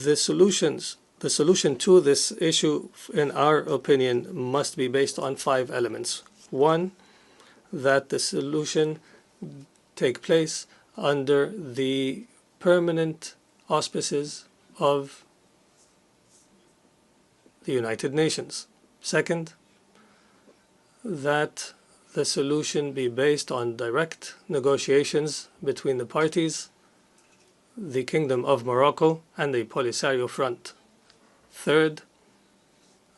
the solution to this issue, in our opinion, must be based on 5 elements. One, that the solution take place under the permanent auspices of the United Nations. Second, that the solution be based on direct negotiations between the parties, the Kingdom of Morocco, and the Polisario Front. Third,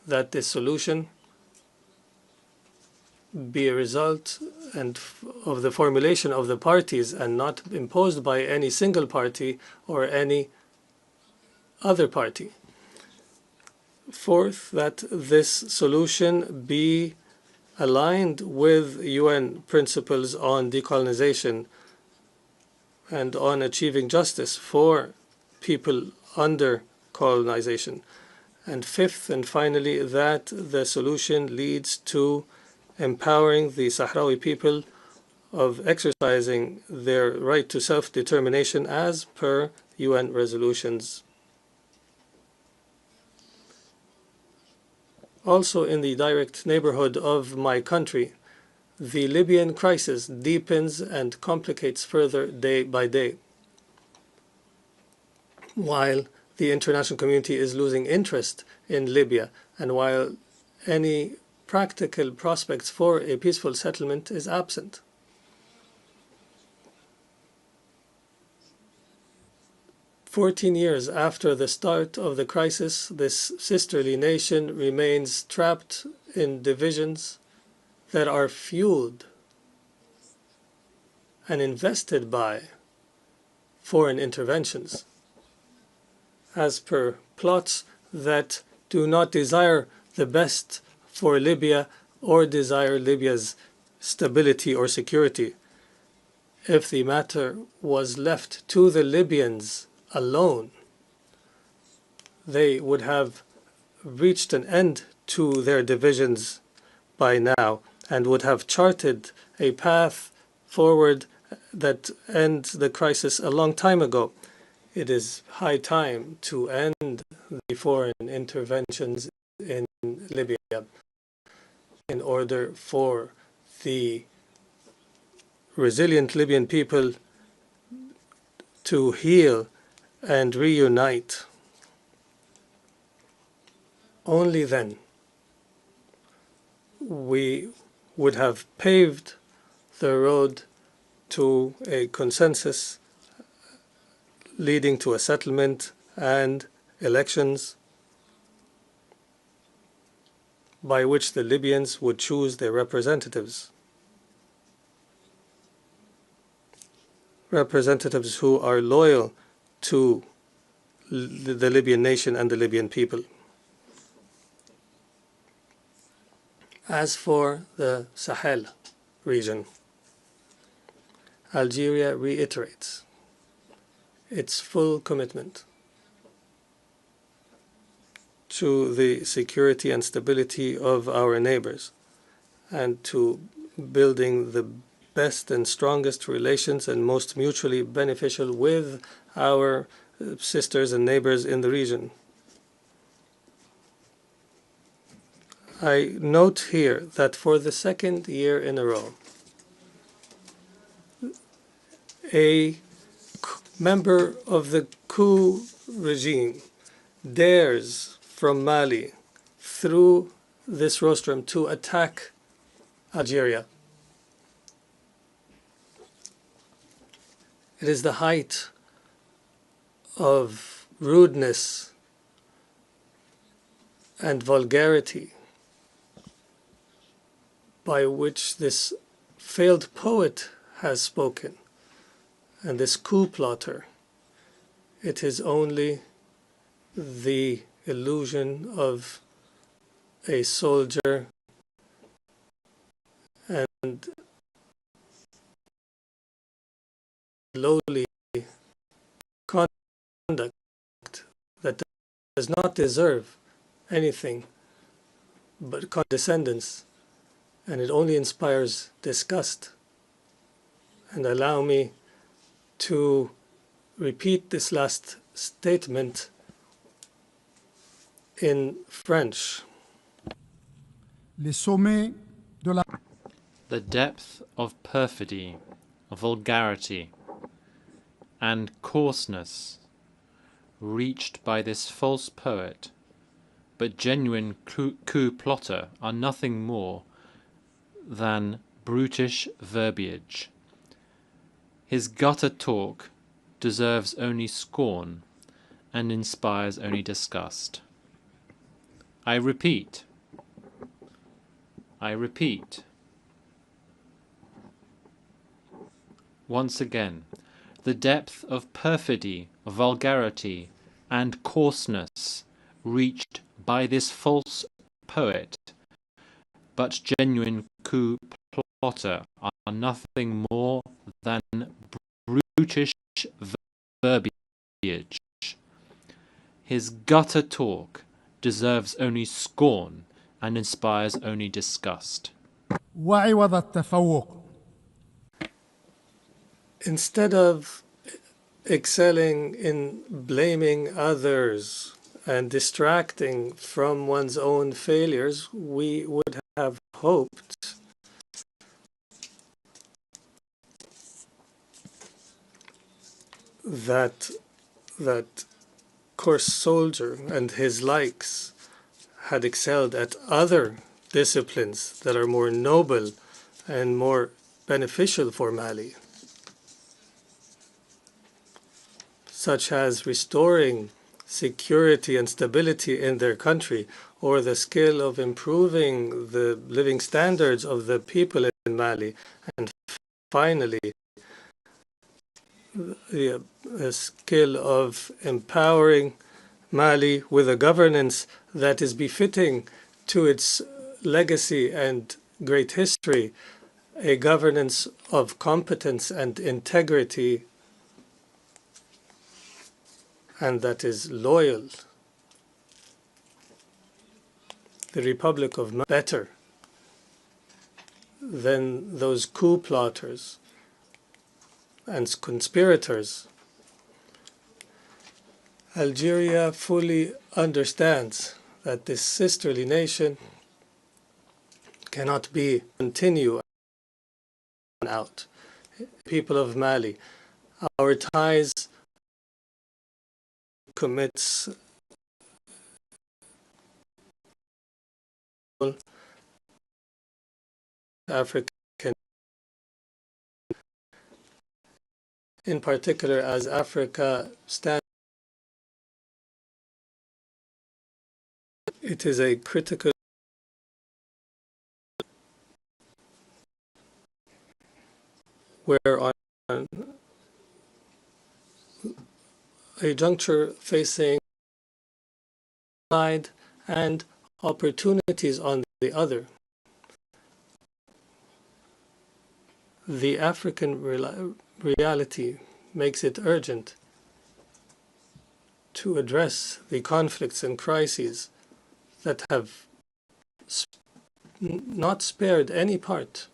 that this solution be a result of the formulation of the parties and not imposed by any single party or any other party. Fourth, that this solution be aligned with UN principles on decolonization and on achieving justice for people under colonization. And fifth and finally, that the solution leads to empowering the Sahrawi people of exercising their right to self-determination as per UN resolutions. Also, in the direct neighborhood of my country, the Libyan crisis deepens and complicates further day by day. While the international community is losing interest in Libya, and while any practical prospects for a peaceful settlement is absent. 14 years after the start of the crisis, this sisterly nation remains trapped in divisions that are fueled and invested by foreign interventions, as per plots that do not desire the best for Libya or desire Libya's stability or security. If the matter was left to the Libyans alone, they would have reached an end to their divisions by now and would have charted a path forward that ends the crisis a long time ago. It is high time to end the foreign interventions in Libya in order for the resilient Libyan people to heal and reunite. Only then we would have paved the road to a consensus leading to a settlement and elections by which the Libyans would choose their representatives. Representatives who are loyal to the Libyan nation and the Libyan people. As for the Sahel region, Algeria reiterates its full commitment to the security and stability of our neighbors and to building the best and strongest relations and most mutually beneficial with our sisters and neighbors in the region. I note here that for the second year in a row, a member of the coup regime dares from Mali through this rostrum to attack Algeria. It is the height of rudeness and vulgarity by which this failed poet has spoken, and this coup plotter. It is only the illusion of a soldier and lowly conduct that does not deserve anything but condescendence, and it only inspires disgust. And allow me to repeat this last statement in French. Les sommets de la The depth of perfidy, vulgarity, and coarseness reached by this false poet, but genuine coup plotter, are nothing more than brutish verbiage. His gutter talk deserves only scorn and inspires only disgust. I repeat, once again, the depth of perfidy, vulgarity, and coarseness reached by this false poet, but genuine coup plotter, are nothing more than brutish verbiage. His gutter talk deserves only scorn and inspires only disgust. وعوض التفوق. Instead of excelling in blaming others and distracting from one's own failures, we would have hoped that that coarse soldier and his likes had excelled at other disciplines that are more noble and more beneficial for Mali, such as restoring security and stability in their country, or the skill of improving the living standards of the people in Mali, and finally, the skill of empowering Mali with a governance that is befitting to its legacy and great history, a governance of competence and integrity, and that is loyal. The Republic of Mali better than those coup plotters and conspirators. Algeria fully understands that this sisterly nation cannot be continue out. People of Mali, our ties commits African, in particular as Africa stands. It is a critical where on a juncture facing side and opportunities on the other. The African reality makes it urgent to address the conflicts and crises that have not spared any part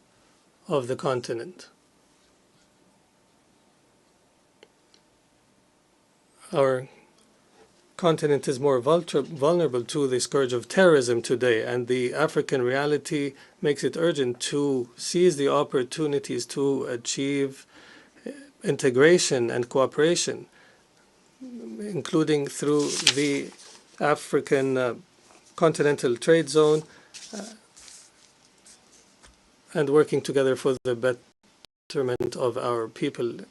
of the continent. Our continent is more vulnerable to the scourge of terrorism today, and the African reality makes it urgent to seize the opportunities to achieve integration and cooperation, including through the African Continental Trade Zone, and working together for the betterment of our people.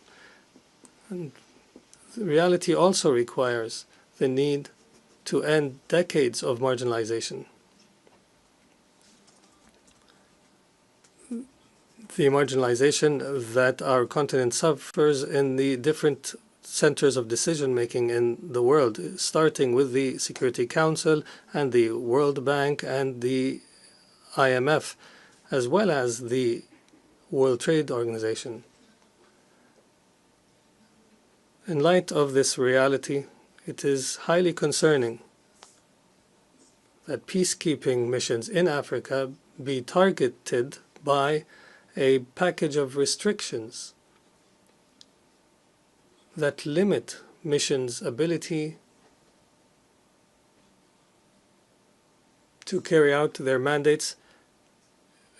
And the reality also requires the need to end decades of marginalization. The marginalization that our continent suffers in the different centers of decision-making in the world, starting with the Security Council and the World Bank and the IMF, as well as the World Trade Organization. In light of this reality, it is highly concerning that peacekeeping missions in Africa be targeted by a package of restrictions that limit missions' ability to carry out their mandates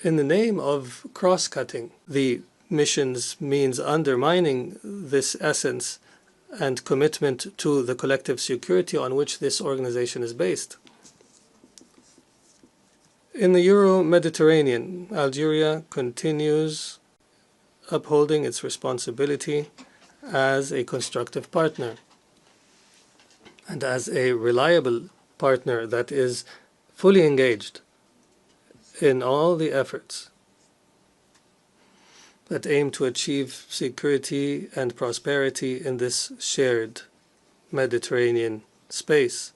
in the name of cross-cutting. The missions means undermining this essence and commitment to the collective security on which this organization is based. In the Euro-Mediterranean, Algeria continues upholding its responsibility as a constructive partner and as a reliable partner that is fully engaged in all the efforts that aim to achieve security and prosperity in this shared Mediterranean space.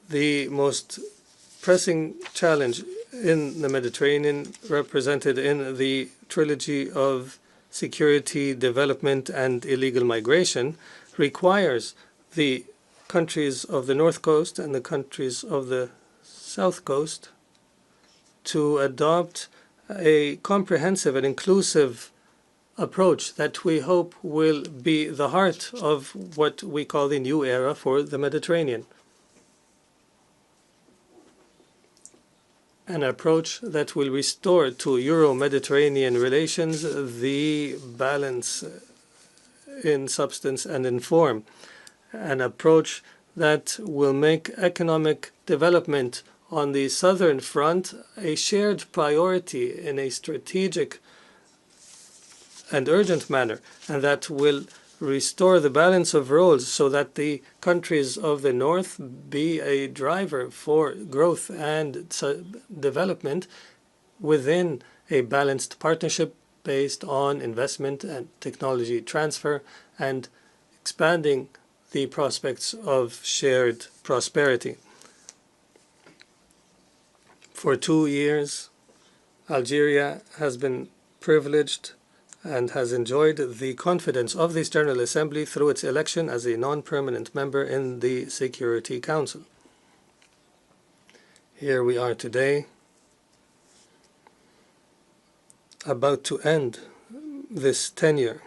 The most pressing challenge in the Mediterranean, represented in the trilogy of security, development, and illegal migration, requires the countries of the North Coast and the countries of the South Coast to adopt a comprehensive and inclusive approach that we hope will be the heart of what we call the new era for the Mediterranean. An approach that will restore to Euro-Mediterranean relations the balance in substance and in form. An approach that will make economic development on the southern front a shared priority in a strategic and urgent manner, and that will restore the balance of roles so that the countries of the north be a driver for growth and development within a balanced partnership based on investment and technology transfer and expanding the prospects of shared prosperity. For 2 years, Algeria has been privileged and has enjoyed the confidence of this General Assembly through its election as a non-permanent member in the Security Council. Here we are today, about to end this tenure,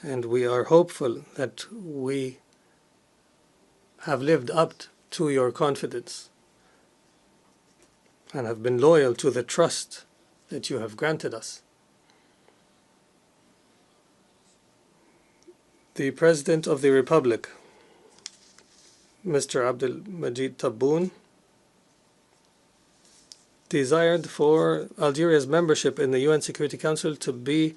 and we are hopeful that we have lived up to your confidence and have been loyal to the trust that you have granted us. The President of the Republic, Mr. Abdel Majid Tebboune, desired for Algeria's membership in the UN Security Council to be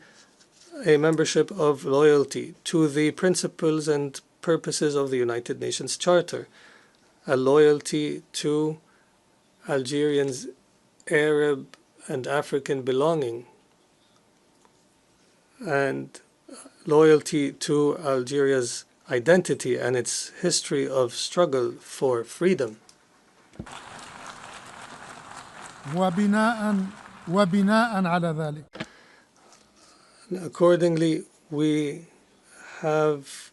a membership of loyalty to the principles and purposes of the United Nations Charter, a loyalty to Algerians' Arab and African belonging, and loyalty to Algeria's identity and its history of struggle for freedom. وبناء على ذلك Accordingly, we have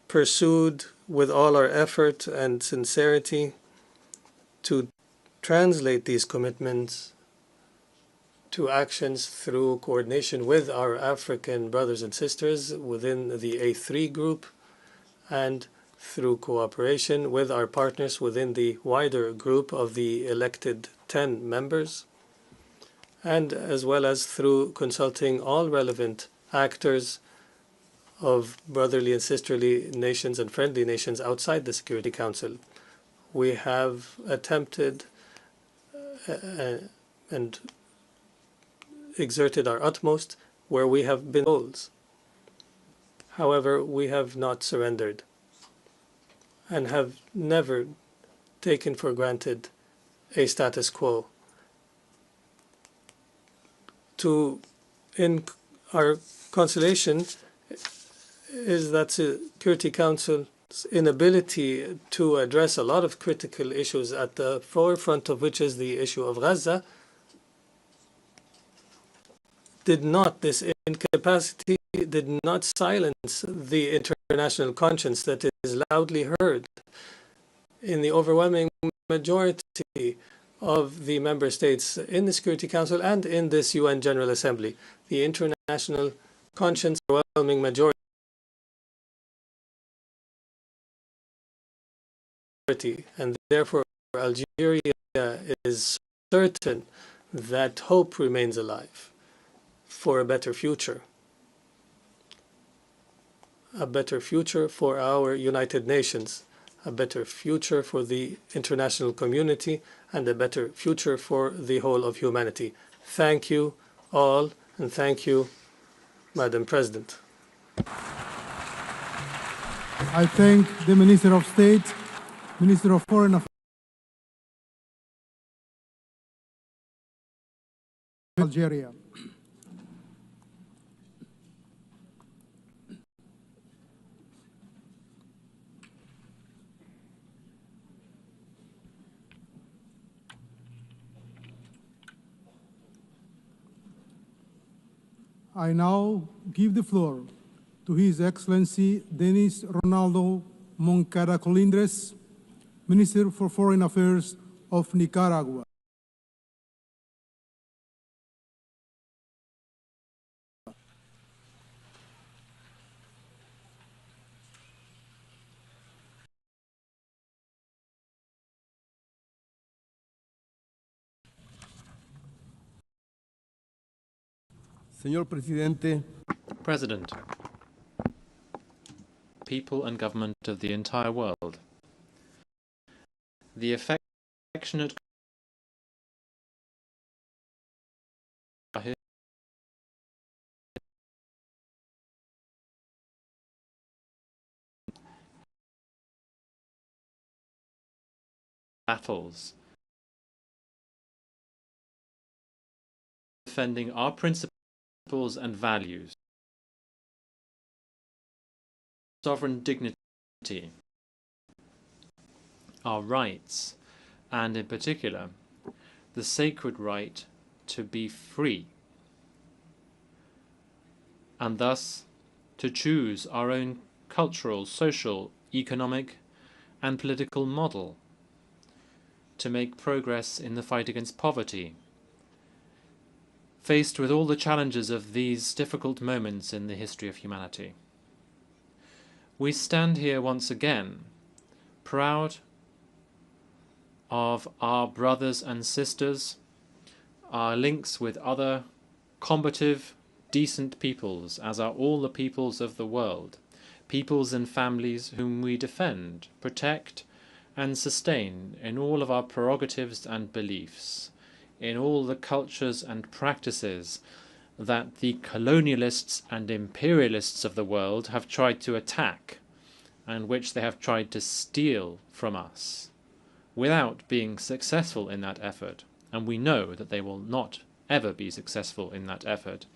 pursued with all our effort and sincerity to translate these commitments to actions through coordination with our African brothers and sisters within the A3 group and through cooperation with our partners within the wider group of the elected 10 members, and as well as through consulting all relevant actors of brotherly and sisterly nations and friendly nations outside the Security Council. We have attempted and exerted our utmost where we have been goals. However, we have not surrendered and have never taken for granted a status quo. In our consolation is that Security Council's inability to address a lot of critical issues, at the forefront of which is the issue of Gaza, this incapacity did not silence the international conscience that is loudly heard in the overwhelming majority of the member states in the Security Council and in this UN General Assembly. The international conscience, overwhelming majority, and therefore Algeria is certain that hope remains alive for a better future for our United Nations, a better future for the international community, and a better future for the whole of humanity. Thank you all, and thank you, Madam President. I thank the Minister of State, Minister of Foreign Affairs, Algeria. I now give the floor to His Excellency Denis Ronaldo Moncada Colindres, Minister for Foreign Affairs of Nicaragua. Señor Presidente, President, people and government of the entire world, the affectionate battles, defending our principles and values, sovereign dignity, our rights, and in particular, the sacred right to be free, and thus to choose our own cultural, social, economic, and political model, to make progress in the fight against poverty, faced with all the challenges of these difficult moments in the history of humanity. We stand here once again, proud of our brothers and sisters, our links with other combative, decent peoples, as are all the peoples of the world, peoples and families whom we defend, protect, and sustain in all of our prerogatives and beliefs, in all the cultures and practices that the colonialists and imperialists of the world have tried to attack and which they have tried to steal from us without being successful in that effort. And we know that they will not ever be successful in that effort.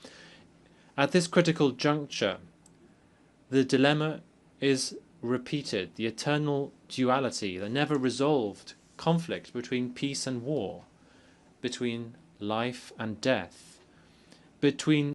At this critical juncture, the dilemma is repeated, the eternal duality, the never-resolved conflict between peace and war, between life and death, between